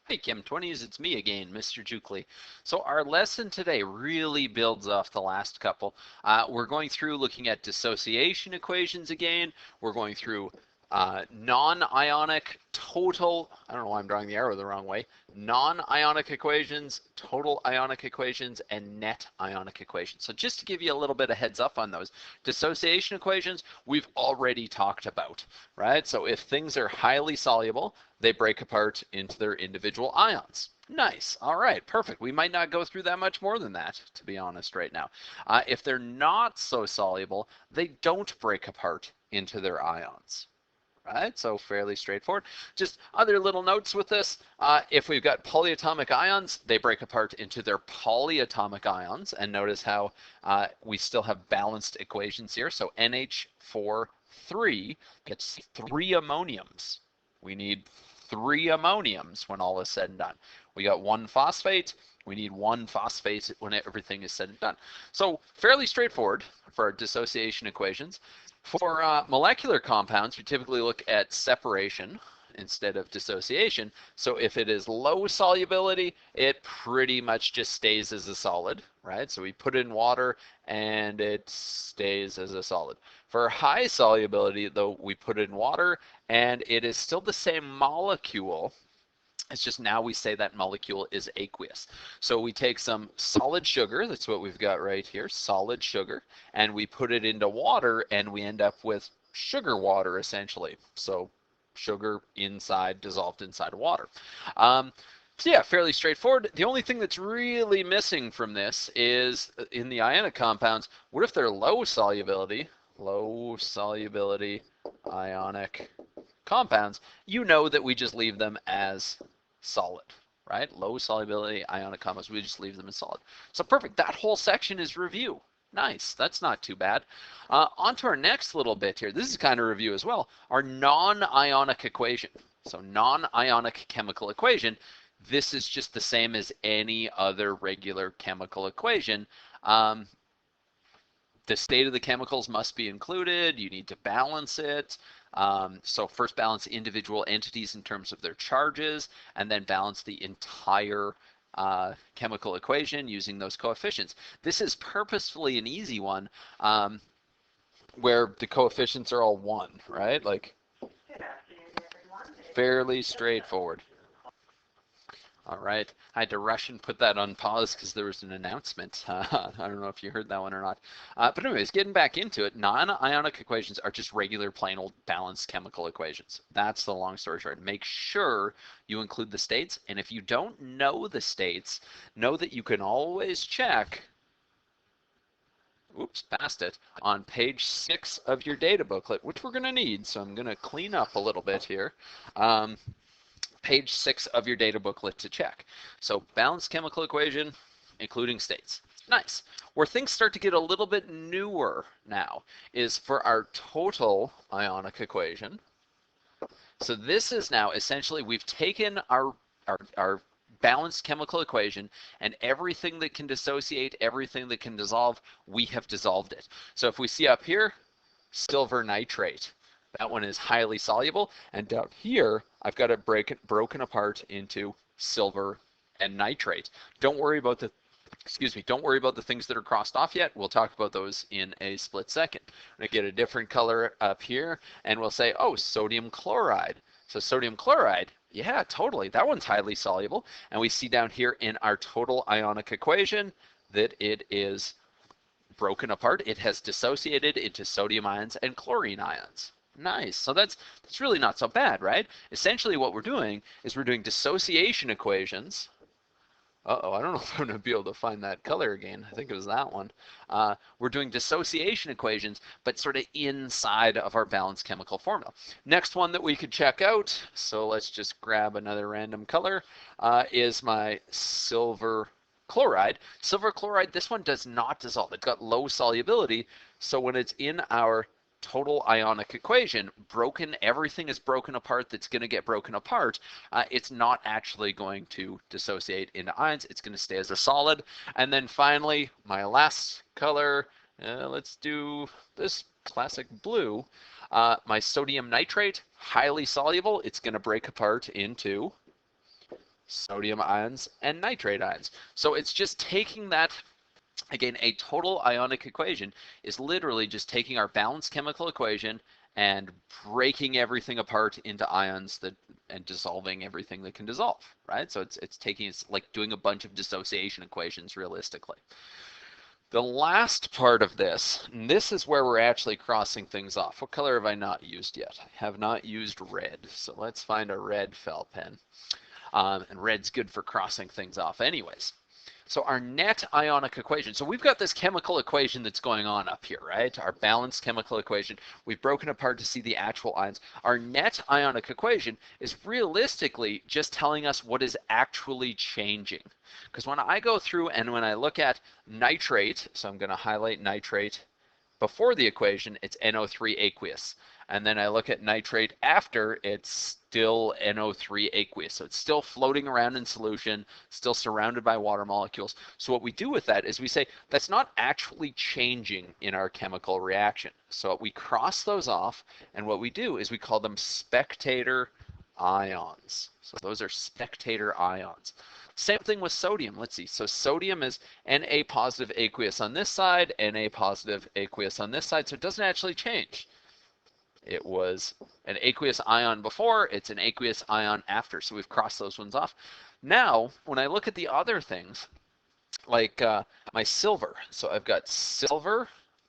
Hey Chem 20s, it's me again, Mr. Jukley. So our lesson today really builds off the last couple. We're going through looking at dissociation equations again. We're going through non-ionic total, I don't know why I'm drawing the arrow the wrong way, non-ionic equations, total ionic equations, and net ionic equations. So just to give you a little bit of heads up on those, dissociation equations we've already talked about, right? So if things are highly soluble, they break apart into their individual ions. Nice. All right, perfect. We might not go through that much more than that, to be honest, right now. If they're not so soluble, they don't break apart into their ions. Right, so fairly straightforward. Just other little notes with this. If we've got polyatomic ions, they break apart into their polyatomic ions. And notice how we still have balanced equations here. So NH4 gets 3 ammoniums. We need 3 ammoniums when all is said and done. We got 1 phosphate. We need 1 phosphate when everything is said and done. So fairly straightforward for our dissociation equations. For molecular compounds, we typically look at separation instead of dissociation. So if it is low solubility, it pretty much just stays as a solid, right? So we put it in water and it stays as a solid. For high solubility, though, we put it in water and it is still the same molecule. It's just now we say that molecule is aqueous. So we take some solid sugar, that's what we've got right here, solid sugar, and we put it into water and we end up with sugar water essentially. So sugar inside, dissolved inside water. So yeah, fairly straightforward. The only thing that's really missing from this is in the ionic compounds, what if they're low solubility ionic compounds? You know that we just leave them as solid, right? Low solubility ionic compounds, we just leave them as solid. So perfect, that whole section is review. Nice, that's not too bad. On to our next little bit here. This is kind of review as well. Our non-ionic equation. So non-ionic chemical equation. This is just the same as any other regular chemical equation. The state of the chemicals must be included. You need to balance it. So first balance individual entities in terms of their charges, and then balance the entire chemical equation using those coefficients. This is purposefully an easy one where the coefficients are all 1, right? Like fairly straightforward. All right, I had to rush and put that on pause because there was an announcement. I don't know if you heard that one or not. But anyways, getting back into it, non-ionic equations are just regular plain old balanced chemical equations. That's the long story short. Make sure you include the states, and if you don't know the states, know that you can always check, oops, passed it, on page 6 of your data booklet, which we're going to need, so I'm going to clean up a little bit here. Page 6 of your data booklet to check. So balanced chemical equation, including states. Nice. Where things start to get a little bit newer now is for our total ionic equation. So this is now essentially we've taken our balanced chemical equation and everything that can dissociate, everything that can dissolve, we have dissolved it. So if we see up here, silver nitrate. That one is highly soluble, and down here I've got it broken apart into silver and nitrate. Don't worry about the don't worry about the things that are crossed off yet. We'll talk about those in a split second. I'm going to get a different color up here, and we'll say, oh, sodium chloride. So sodium chloride, yeah, totally. That one's highly soluble, and we see down here in our total ionic equation that it is broken apart. It has dissociated into sodium ions and chlorine ions. Nice. So that's really not so bad, right? Essentially what we're doing is we're doing dissociation equations. Uh-oh, I don't know if I'm going to be able to find that color again. I think it was that one. We're doing dissociation equations, but sort of inside of our balanced chemical formula. Next one that we could check out, so let's just grab another random color, is my silver chloride. Silver chloride, this one does not dissolve. It's got low solubility, so when it's in our total ionic equation, everything is broken apart that's going to get broken apart. It's not actually going to dissociate into ions. It's going to stay as a solid. And then finally, my last color, let's do this classic blue. My sodium nitrate, highly soluble. It's going to break apart into sodium ions, and nitrate ions. So it's just taking that, again, a total ionic equation is literally just taking our balanced chemical equation and breaking everything apart into ions that and dissolving everything that can dissolve, right? So it's like doing a bunch of dissociation equations realistically. The last part of this, and this is where we're actually crossing things off. What color have I not used yet? I have not used red, so let's find a red felt pen. And red's good for crossing things off anyways. So our net ionic equation, so we've got this chemical equation that's going on up here, right? Our balanced chemical equation. We've broken apart to see the actual ions. Our net ionic equation is realistically just telling us what is actually changing. Because when I go through and when I look at nitrate, so I'm going to highlight nitrate before the equation, it's NO3 aqueous. And then I look at nitrate after, it's still NO3 aqueous. So it's still floating around in solution, still surrounded by water molecules. So what we do with that is we say that's not actually changing in our chemical reaction. So we cross those off, and what we do is we call them spectator ions. So those are spectator ions. Same thing with sodium. Let's see. So sodium is Na positive aqueous on this side, Na positive aqueous on this side. So it doesn't actually change. It was an aqueous ion before, it's an aqueous ion after. So we've crossed those ones off. Now, when I look at the other things, like my silver. So I've got silver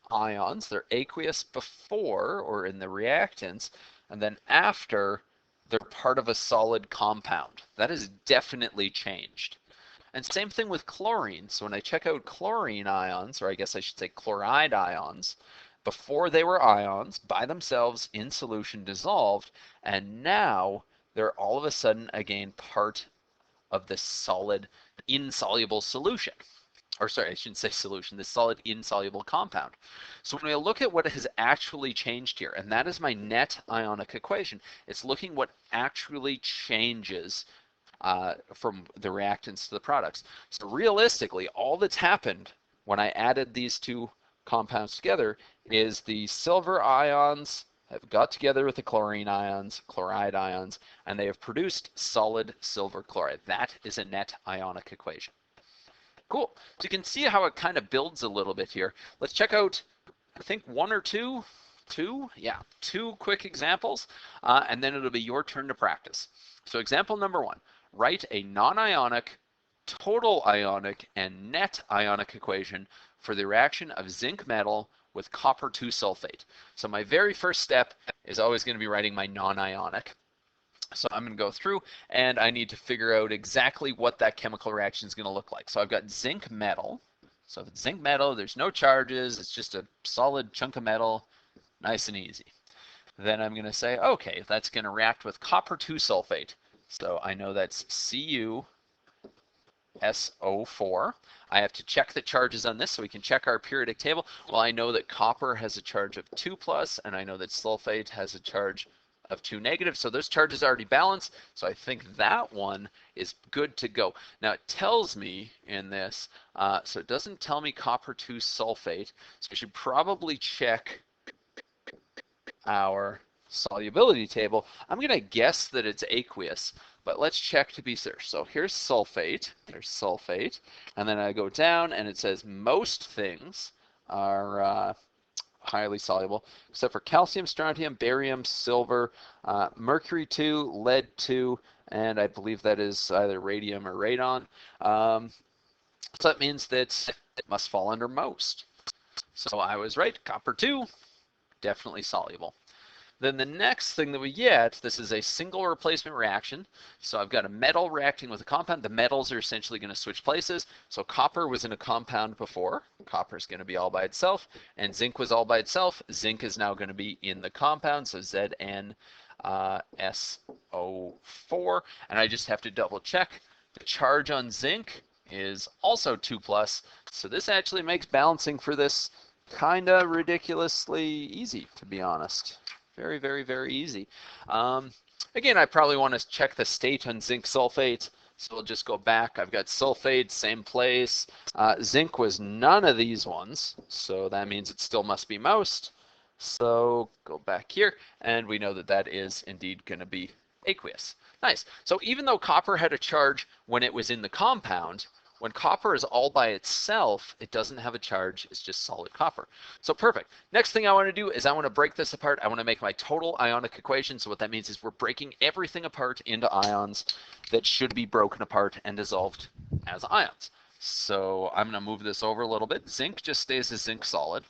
ions. They're aqueous before or in the reactants, and then after, they're part of a solid compound. That has definitely changed. And same thing with chlorine. So when I check out chlorine ions, or I guess I should say chloride ions, before they were ions by themselves in solution dissolved, and now they're all of a sudden again part of this solid insoluble solution. Or sorry, I shouldn't say solution, this solid insoluble compound. So when I look at what has actually changed here, and that is my net ionic equation, it's looking what actually changes from the reactants to the products. So realistically, all that's happened when I added these two compounds together is the silver ions have got together with the chlorine ions, chloride ions, and they have produced solid silver chloride. That is a net ionic equation. Cool. So you can see how it kind of builds a little bit here. Let's check out, I think, two quick examples, and then it'll be your turn to practice. So example number one, write a non-ionic, total ionic, and net ionic equation for the reaction of zinc metal with copper 2 sulfate. So my very first step is always going to be writing my non-ionic. So I'm going to go through and I need to figure out exactly what that chemical reaction is going to look like. So I've got zinc metal. So if it's zinc metal, there's no charges. It's just a solid chunk of metal, nice and easy. Then I'm going to say, okay, that's going to react with copper 2 sulfate. So I know that's CuSO4. I have to check the charges on this so we can check our periodic table. Well, I know that copper has a charge of 2+, and I know that sulfate has a charge of 2-. So those charges are already balanced. So I think that one is good to go. Now it tells me in this, so it doesn't tell me copper 2 sulfate. So we should probably check our solubility table. I'm going to guess that it's aqueous, but let's check to be sure. So here's sulfate, there's sulfate, and then I go down and it says most things are highly soluble, except for calcium, strontium, barium, silver, mercury 2, lead 2, and I believe that is either radium or radon. So that means that it must fall under most. So I was right, copper 2, definitely soluble. Then the next thing that we get, this is a single replacement reaction. So I've got a metal reacting with a compound. The metals are essentially going to switch places. So copper was in a compound before. Copper is going to be all by itself. And zinc was all by itself. Zinc is now going to be in the compound. So ZnSO4. And I just have to double check. The charge on zinc is also 2+. So this actually makes balancing for this kind of ridiculously easy, to be honest. Very, very, very easy. Again, I probably want to check the state on zinc sulfate. So we'll just go back. I've got sulfate, same place. Zinc was none of these ones. So that means it still must be most. So go back here. And we know that that is indeed going to be aqueous. Nice. So even though copper had a charge when it was in the compound, when copper is all by itself, it doesn't have a charge. It's just solid copper. So perfect. Next thing I want to do is I want to break this apart. I want to make my total ionic equation. So what that means is we're breaking everything apart into ions that should be broken apart and dissolved as ions. So I'm going to move this over a little bit. Zinc just stays as zinc solid.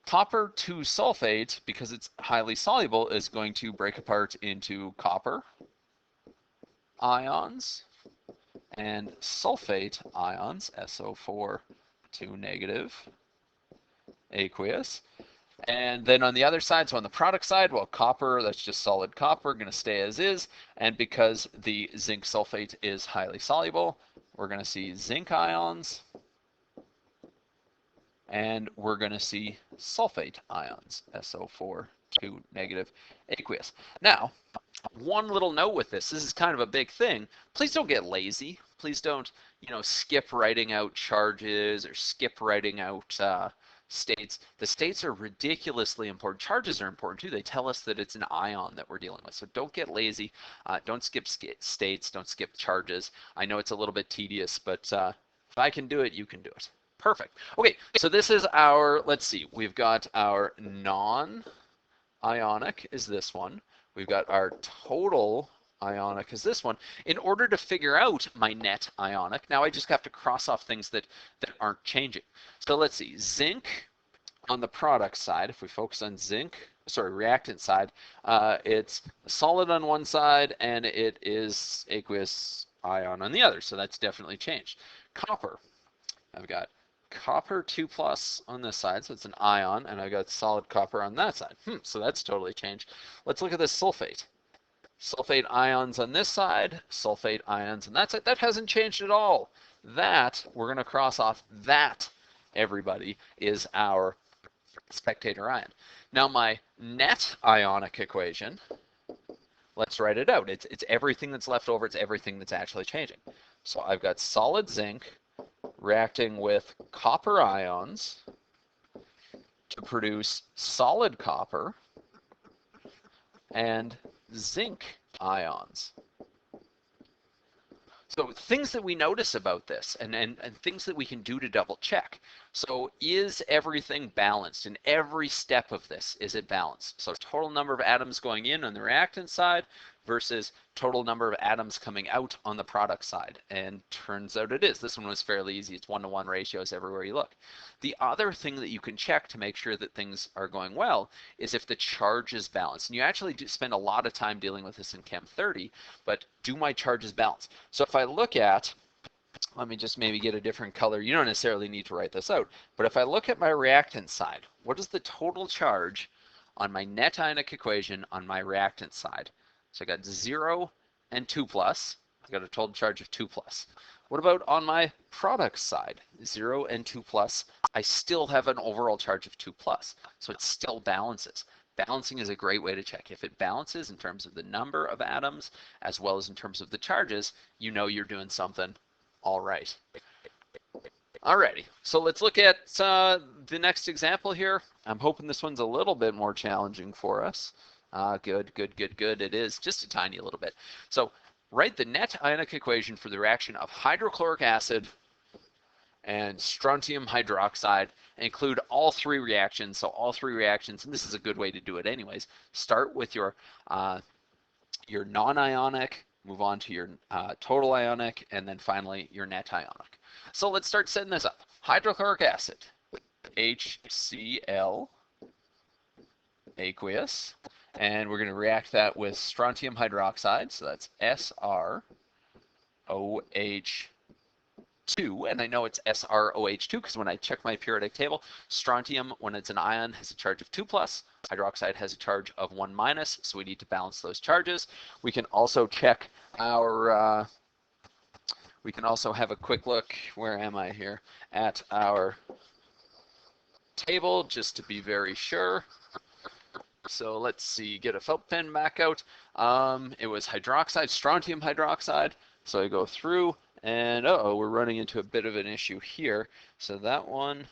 Copper 2 sulfate, because it's highly soluble, is going to break apart into copper ions and sulfate ions, SO4 2 negative, aqueous. And then on the other side, so on the product side, well, copper, that's just solid copper, going to stay as is. And because the zinc sulfate is highly soluble, we're going to see zinc ions, and we're going to see sulfate ions, SO4 2 negative, aqueous. Now, one little note with this is kind of a big thing. Please don't get lazy. Please don't, skip writing out charges or skip writing out states. The states are ridiculously important. Charges are important too. They tell us that it's an ion that we're dealing with. So don't get lazy. Don't skip states. Don't skip charges. I know it's a little bit tedious, but if I can do it, you can do it. Perfect. Okay, so this is our, let's see, we've got our non-ionic is this one. We've got our total ionic is this one. In order to figure out my net ionic, now I just have to cross off things that aren't changing. So let's see, zinc on the product side, if we focus on reactant side, it's solid on one side and it is aqueous ion on the other. So that's definitely changed. Copper, I've got copper 2 plus on this side, so it's an ion, and I've got solid copper on that side. So that's totally changed. Let's look at this sulfate. Sulfate ions on this side, sulfate ions on that side. That hasn't changed at all. That, we're going to cross off that, everybody, is our spectator ion. Now my net ionic equation, let's write it out. It's everything that's left over. It's everything that's actually changing. So I've got solid zinc reacting with copper ions to produce solid copper and zinc ions. So things that we notice about this and things that we can do to double check. So is everything balanced in every step of this? Is it balanced? So total number of atoms going in on the reactant side versus total number of atoms coming out on the product side. And turns out it is. This one was fairly easy. It's 1-to-1 ratios everywhere you look. The other thing that you can check to make sure that things are going well is if the charge is balanced. And you actually do spend a lot of time dealing with this in Chem 30, but do my charges balance? So if I look at, let me just maybe get a different color. You don't necessarily need to write this out, but if I look at my reactant side, what is the total charge on my net ionic equation on my reactant side? So I got 0 and 2 plus. I got a total charge of 2 plus. What about on my product side? 0 and 2 plus. I still have an overall charge of 2 plus. So it still balances. Balancing is a great way to check. If it balances in terms of the number of atoms as well as in terms of the charges, you know you're doing something all right. Alrighty, so let's look at the next example here. I'm hoping this one's a little bit more challenging for us. Good. It is just a tiny little bit. So write the net ionic equation for the reaction of hydrochloric acid and strontium hydroxide. Include all three reactions. So all three reactions, and this is a good way to do it anyways. Start with your non-ionic, move on to your total ionic, and then finally your net ionic. So let's start setting this up. Hydrochloric acid, HCl, aqueous, and we're going to react that with strontium hydroxide, so that's SrOH2, and I know it's SrOH2 because when I check my periodic table, strontium, when it's an ion, has a charge of 2 plus, hydroxide has a charge of 1 minus, so we need to balance those charges. We can also check our, we can also have a quick look, where am I here, at our table just to be very sure. So let's see, get a felt pen back out. It was hydroxide, strontium hydroxide. So I go through and we're running into a bit of an issue here. So that one,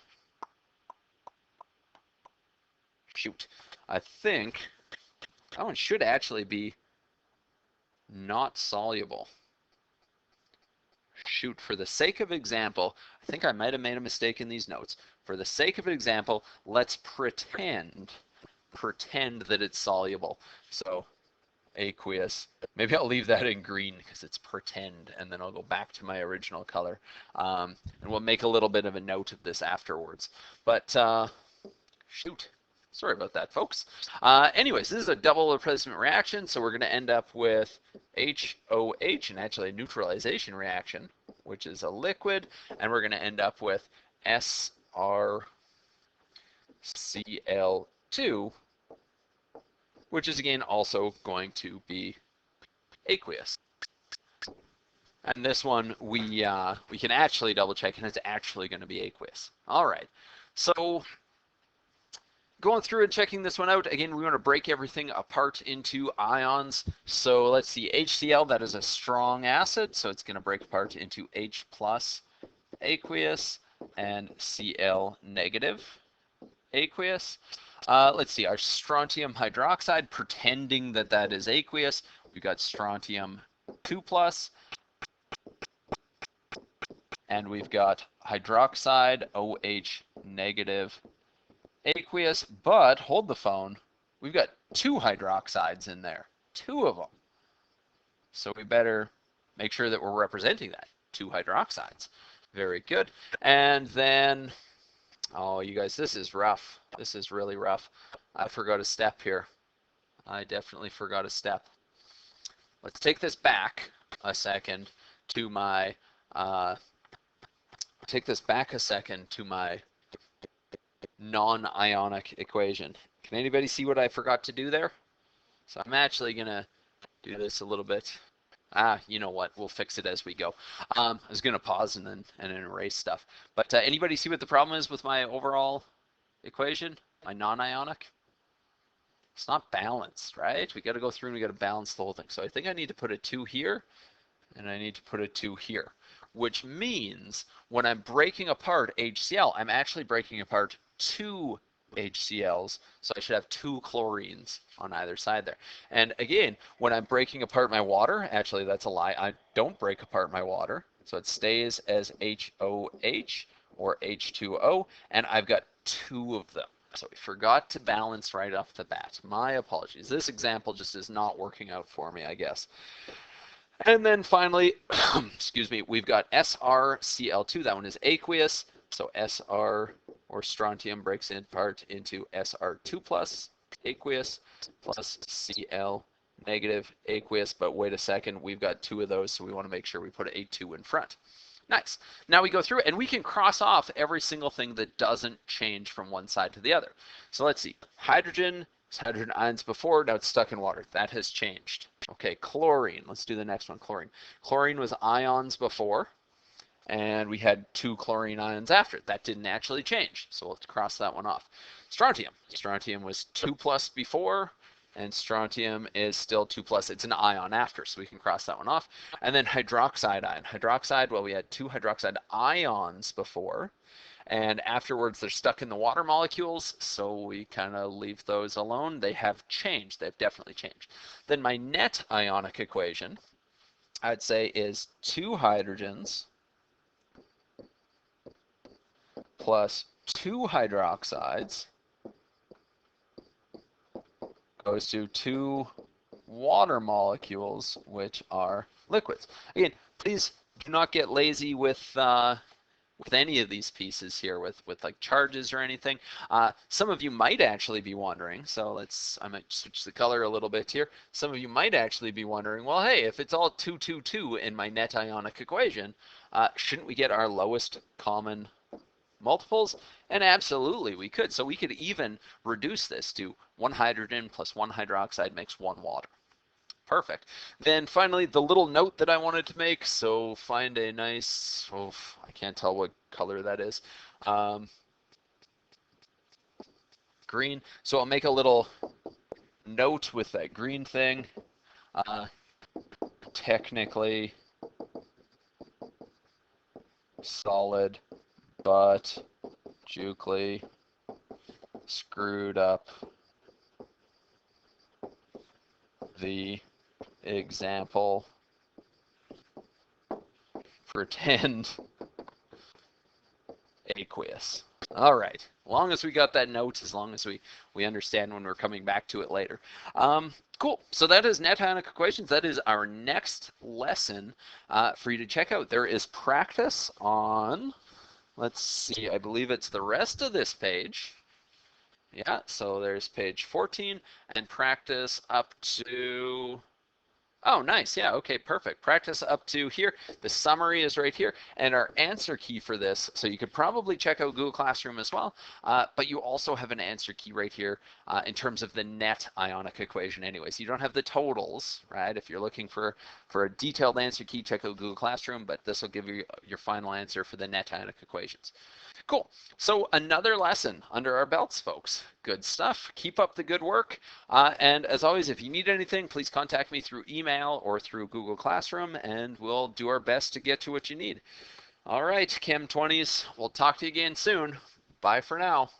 shoot, I think that one should actually be not soluble. Shoot, for the sake of example, I think I might have made a mistake in these notes. For the sake of example, let's pretend that it's soluble. So aqueous. Maybe I'll leave that in green because it's pretend, and then I'll go back to my original color. And we'll make a little bit of a note of this afterwards. But shoot. Sorry about that, folks. Anyways, this is a double replacement reaction, so we're going to end up with HOH, and actually a neutralization reaction, which is a liquid, and we're going to end up with SrCl2, which is again also going to be aqueous. And this one we can actually double check, and it's actually going to be aqueous. All right, so going through and checking this one out, again, we want to break everything apart into ions. So let's see, HCl, that is a strong acid, so it's going to break apart into H plus aqueous and Cl negative aqueous. Let's see, our strontium hydroxide, pretending that that is aqueous, we've got strontium 2 plus, and we've got hydroxide, OH negative aqueous, but hold the phone, we've got 2 hydroxides in there, 2 of them. So we better make sure that we're representing that, 2 hydroxides. Very good. And then, oh, you guys, this is rough. This is really rough. I forgot a step here. I definitely forgot a step. Let's take this back a second to my, non-ionic equation. Can anybody see what I forgot to do there? So I'm actually going to do this a little bit. You know what? We'll fix it as we go. I was going to pause and then erase stuff. But anybody see what the problem is with my overall equation? My non-ionic? It's not balanced, right? We got to go through and we got to balance the whole thing. So I think I need to put a 2 here, and I need to put a 2 here, which means when I'm breaking apart HCl, I'm actually breaking apart 2 HCl's, so I should have 2 chlorines on either side there. And again, when I'm breaking apart my water, actually that's a lie, I don't break apart my water, so it stays as HOH or H2O, and I've got 2 of them. So we forgot to balance right off the bat. My apologies. This example just is not working out for me, I guess. And then finally, excuse me, we've got SrCl2. That one is aqueous. So Sr, or strontium, breaks in part into Sr2 plus aqueous plus Cl negative aqueous. But wait a second, we've got 2 of those, so we want to make sure we put a 2 in front. Nice. Now we go through and we can cross off every single thing that doesn't change from one side to the other. So let's see. Hydrogen ions before, now it's stuck in water. That has changed. Okay, chlorine. Let's do the next one, chlorine. Chlorine was ions before, and we had 2 chlorine ions after. That didn't actually change, so let's cross that one off. Strontium. Strontium was 2 plus before, and strontium is still 2 plus. It's an ion after, so we can cross that one off. And then hydroxide ion. Hydroxide, well, we had 2 hydroxide ions before, and afterwards they're stuck in the water molecules, so we kind of leave those alone. They have changed. They've definitely changed. Then my net ionic equation, I'd say, is 2 hydrogens plus 2 hydroxides goes to 2 water molecules, which are liquids. Again, please do not get lazy with any of these pieces here, with like charges or anything. Some of you might actually be wondering, so I might switch the color a little bit here. Some of you might actually be wondering, well, hey, if it's all 2, 2, 2 in my net ionic equation, shouldn't we get our lowest common multiples? And absolutely we could. So we could even reduce this to 1 hydrogen plus 1 hydroxide makes 1 water. Perfect. Then finally, the little note that I wanted to make, so find a nice, I can't tell what color that is, green. So I'll make a little note with that green thing. Technically solid, but Jucli screwed up the example, pretend aqueous. All right. As long as we got that note, as long as we understand when we're coming back to it later. Cool. So that is net ionic equations. That is our next lesson for you to check out. There is practice on, let's see, I believe it's the rest of this page. Yeah, so there's page 14 and practice up to, oh, nice. Yeah, okay, perfect. Practice up to here. The summary is right here. And our answer key for this, so you could probably check out Google Classroom as well, but you also have an answer key right here in terms of the net ionic equation anyways. You don't have the totals, right? If you're looking for a detailed answer key, check out Google Classroom, but this will give you your final answer for the net ionic equations. Cool. So another lesson under our belts, folks. Good stuff. Keep up the good work. And as always, if you need anything, please contact me through email or through Google Classroom, and we'll do our best to get to what you need. All right, Chem 20s, we'll talk to you again soon. Bye for now.